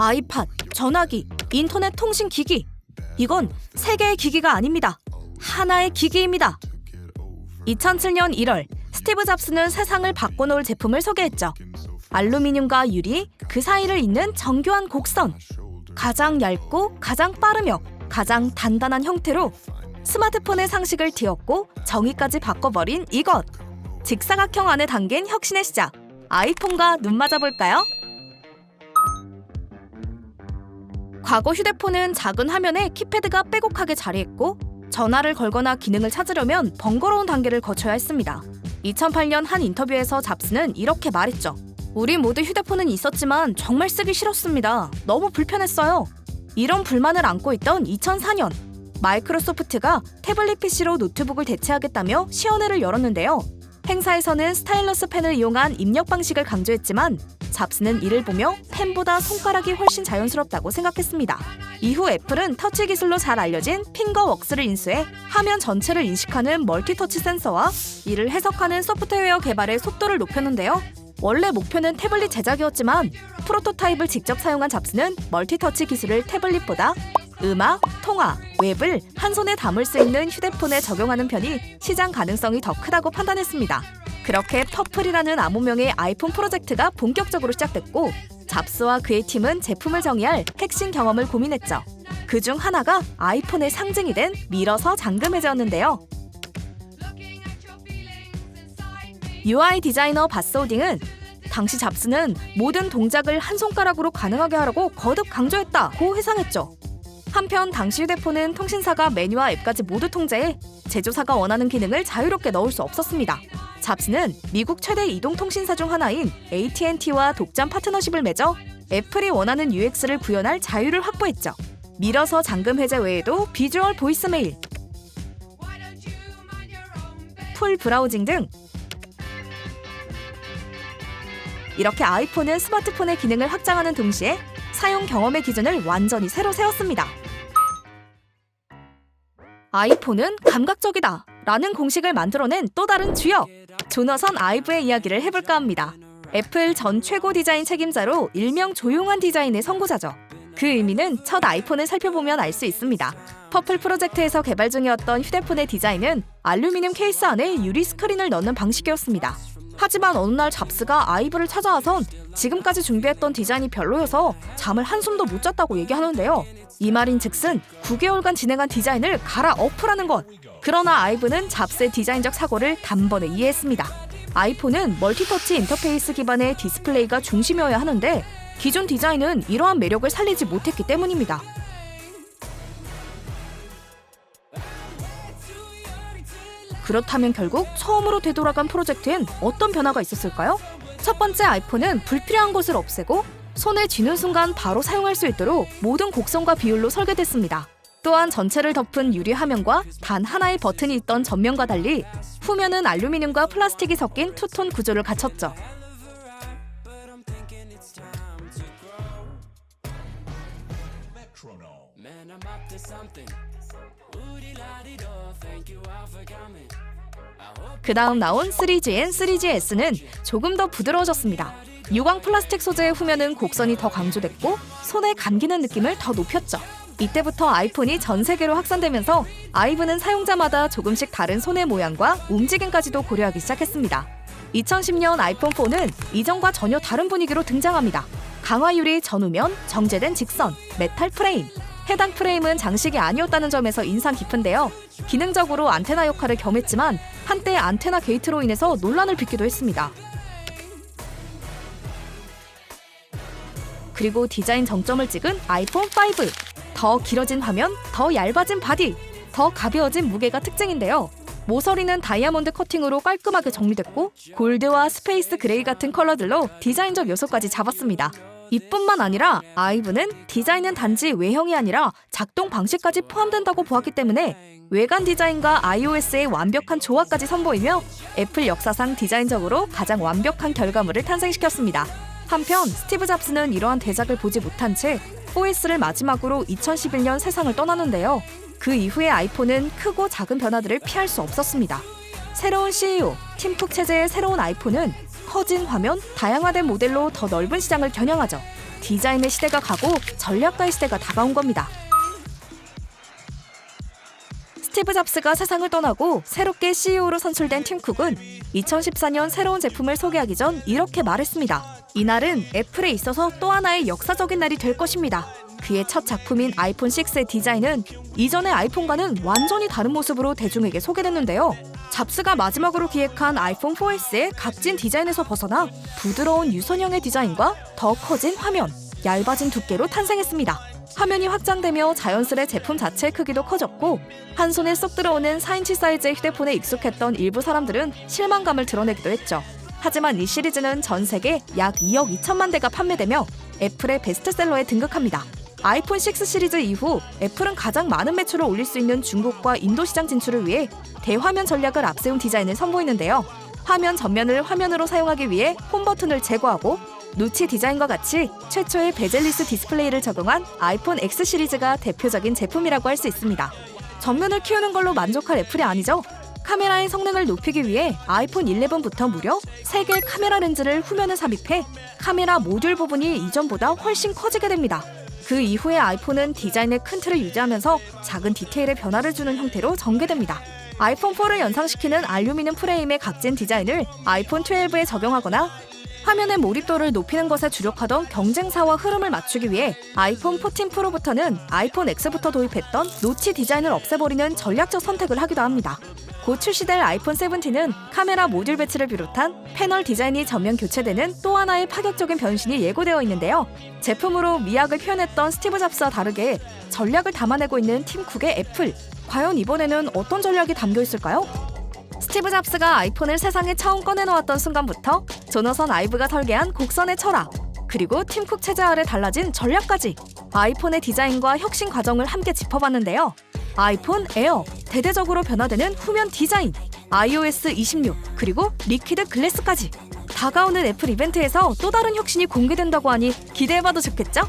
아이팟, 전화기, 인터넷 통신 기기. 이건 세 개의 기기가 아닙니다. 하나의 기기입니다. 2007년 1월, 스티브 잡스는 세상을 바꿔놓을 제품을 소개했죠. 알루미늄과 유리, 그 사이를 잇는 정교한 곡선. 가장 얇고 가장 빠르며 가장 단단한 형태로 스마트폰의 상식을 뒤엎고 정의까지 바꿔버린 이것. 직사각형 안에 담긴 혁신의 시작. 아이폰과 눈 맞아볼까요? 과거 휴대폰은 작은 화면에 키패드가 빼곡하게 자리했고 전화를 걸거나 기능을 찾으려면 번거로운 단계를 거쳐야 했습니다. 2008년 한 인터뷰에서 잡스는 이렇게 말했죠. 우리 모두 휴대폰은 있었지만 정말 쓰기 싫었습니다. 너무 불편했어요. 이런 불만을 안고 있던 2004년, 마이크로소프트가 태블릿 PC로 노트북을 대체하겠다며 시연회를 열었는데요. 행사에서는 스타일러스 펜을 이용한 입력 방식을 강조했지만 잡스는 이를 보며 펜보다 손가락이 훨씬 자연스럽다고 생각했습니다. 이후 애플은 터치 기술로 잘 알려진 핑거웍스를 인수해 화면 전체를 인식하는 멀티터치 센서와 이를 해석하는 소프트웨어 개발의 속도를 높였는데요. 원래 목표는 태블릿 제작이었지만 프로토타입을 직접 사용한 잡스는 멀티터치 기술을 태블릿보다 음악, 통화, 웹을 한 손에 담을 수 있는 휴대폰에 적용하는 편이 시장 가능성이 더 크다고 판단했습니다. 그렇게 퍼플이라는 암호명의 아이폰 프로젝트가 본격적으로 시작됐고 잡스와 그의 팀은 제품을 정의할 핵심 경험을 고민했죠. 그중 하나가 아이폰의 상징이 된 밀어서 잠금 해제였는데요. UI 디자이너 바스 호딩은 당시 잡스는 모든 동작을 한 손가락으로 가능하게 하라고 거듭 강조했다고 회상했죠. 한편 당시 휴대폰은 통신사가 메뉴와 앱까지 모두 통제해 제조사가 원하는 기능을 자유롭게 넣을 수 없었습니다. 잡스는 미국 최대 이동통신사 중 하나인 AT&T와 독점 파트너십을 맺어 애플이 원하는 UX를 구현할 자유를 확보했죠. 밀어서 잠금 해제 외에도 비주얼 보이스메일, 풀 브라우징 등 이렇게 아이폰은 스마트폰의 기능을 확장하는 동시에 사용 경험의 기준을 완전히 새로 세웠습니다. 아이폰은 감각적이다 라는 공식을 만들어낸 또 다른 주역, 조너선 아이브의 이야기를 해볼까 합니다. 애플 전 최고 디자인 책임자로 일명 조용한 디자인의 선구자죠. 그 의미는 첫 아이폰을 살펴보면 알 수 있습니다. 퍼플 프로젝트에서 개발 중이었던 휴대폰의 디자인은 알루미늄 케이스 안에 유리 스크린을 넣는 방식이었습니다. 하지만 어느 날 잡스가 아이브를 찾아와선 지금까지 준비했던 디자인이 별로여서 잠을 한숨도 못 잤다고 얘기하는데요. 이 말인즉슨 9개월간 진행한 디자인을 갈아엎으라는 것. 그러나 아이브는 잡스의 디자인적 사고를 단번에 이해했습니다. 아이폰은 멀티터치 인터페이스 기반의 디스플레이가 중심이어야 하는데 기존 디자인은 이러한 매력을 살리지 못했기 때문입니다. 그렇다면 결국 처음으로 되돌아간 프로젝트엔 어떤 변화가 있었을까요? 첫 번째, 아이폰은 불필요한 것을 없애고 손에 쥐는 순간 바로 사용할 수 있도록 모든 곡선과 비율로 설계됐습니다. 또한 전체를 덮은 유리 화면과 단 하나의 버튼이 있던 전면과 달리 후면은 알루미늄과 플라스틱이 섞인 투톤 구조를 갖췄죠. 그 다음 나온 3GN, 3GS는 조금 더 부드러워졌습니다. 유광 플라스틱 소재의 후면은 곡선이 더 강조됐고 손에 감기는 느낌을 더 높였죠. 이때부터 아이폰이 전 세계로 확산되면서 아이브는 사용자마다 조금씩 다른 손의 모양과 움직임까지도 고려하기 시작했습니다. 2010년 아이폰 4는 이전과 전혀 다른 분위기로 등장합니다. 강화 유리 전후면, 정제된 직선, 메탈 프레임. 해당 프레임은 장식이 아니었다는 점에서 인상 깊은데요. 기능적으로 안테나 역할을 겸했지만 한때 안테나 게이트로 인해서 논란을 빚기도 했습니다. 그리고 디자인 정점을 찍은 아이폰 5. 더 길어진 화면, 더 얇아진 바디, 더 가벼워진 무게가 특징인데요. 모서리는 다이아몬드 커팅으로 깔끔하게 정리됐고 골드와 스페이스 그레이 같은 컬러들로 디자인적 요소까지 잡았습니다. 이뿐만 아니라 아이브는 디자인은 단지 외형이 아니라 작동 방식까지 포함된다고 보았기 때문에 외관 디자인과 iOS의 완벽한 조화까지 선보이며 애플 역사상 디자인적으로 가장 완벽한 결과물을 탄생시켰습니다. 한편 스티브 잡스는 이러한 대작을 보지 못한 채 4S를 마지막으로 2011년 세상을 떠나는데요. 그 이후의 아이폰은 크고 작은 변화들을 피할 수 없었습니다. 새로운 CEO, 팀쿡 체제의 새로운 아이폰은 커진 화면, 다양화된 모델로 더 넓은 시장을 겨냥하죠. 디자인의 시대가 가고 전략가의 시대가 다가온 겁니다. 스티브 잡스가 세상을 떠나고 새롭게 CEO로 선출된 팀 쿡은 2014년 새로운 제품을 소개하기 전 이렇게 말했습니다. 이날은 애플에 있어서 또 하나의 역사적인 날이 될 것입니다. 그의 첫 작품인 아이폰 6의 디자인은 이전의 아이폰과는 완전히 다른 모습으로 대중에게 소개됐는데요. 잡스가 마지막으로 기획한 아이폰 4S의 각진 디자인에서 벗어나 부드러운 유선형의 디자인과 더 커진 화면, 얇아진 두께로 탄생했습니다. 화면이 확장되며 자연스레 제품 자체의 크기도 커졌고 한 손에 쏙 들어오는 4인치 사이즈의 휴대폰에 익숙했던 일부 사람들은 실망감을 드러내기도 했죠. 하지만 이 시리즈는 전 세계 약 2억 2천만 대가 판매되며 애플의 베스트셀러에 등극합니다. 아이폰 6 시리즈 이후 애플은 가장 많은 매출을 올릴 수 있는 중국과 인도 시장 진출을 위해 대화면 전략을 앞세운 디자인을 선보이는데요. 화면 전면을 화면으로 사용하기 위해 홈 버튼을 제거하고 노치 디자인과 같이 최초의 베젤리스 디스플레이를 적용한 아이폰 X 시리즈가 대표적인 제품이라고 할 수 있습니다. 전면을 키우는 걸로 만족할 애플이 아니죠. 카메라의 성능을 높이기 위해 아이폰 11부터 무려 3개의 카메라 렌즈를 후면에 삽입해 카메라 모듈 부분이 이전보다 훨씬 커지게 됩니다. 그 이후에 아이폰은 디자인의 큰 틀을 유지하면서 작은 디테일에 변화를 주는 형태로 전개됩니다. 아이폰 4를 연상시키는 알루미늄 프레임의 각진 디자인을 아이폰 12에 적용하거나 화면의 몰입도를 높이는 것에 주력하던 경쟁사와 흐름을 맞추기 위해 아이폰 14 프로부터는 아이폰 X부터 도입했던 노치 디자인을 없애버리는 전략적 선택을 하기도 합니다. 곧 출시될 아이폰 17은 카메라 모듈 배치를 비롯한 패널 디자인이 전면 교체되는 또 하나의 파격적인 변신이 예고되어 있는데요. 제품으로 미학을 표현했던 스티브 잡스와 다르게 전략을 담아내고 있는 팀 쿡의 애플. 과연 이번에는 어떤 전략이 담겨 있을까요? 스티브 잡스가 아이폰을 세상에 처음 꺼내놓았던 순간부터 조너선 아이브가 설계한 곡선의 철학, 그리고 팀 쿡 체제 아래 달라진 전략까지 아이폰의 디자인과 혁신 과정을 함께 짚어봤는데요. 아이폰 에어, 대대적으로 변화되는 후면 디자인, iOS 26, 그리고 리퀴드 글래스까지 다가오는 애플 이벤트에서 또 다른 혁신이 공개된다고 하니 기대해봐도 좋겠죠?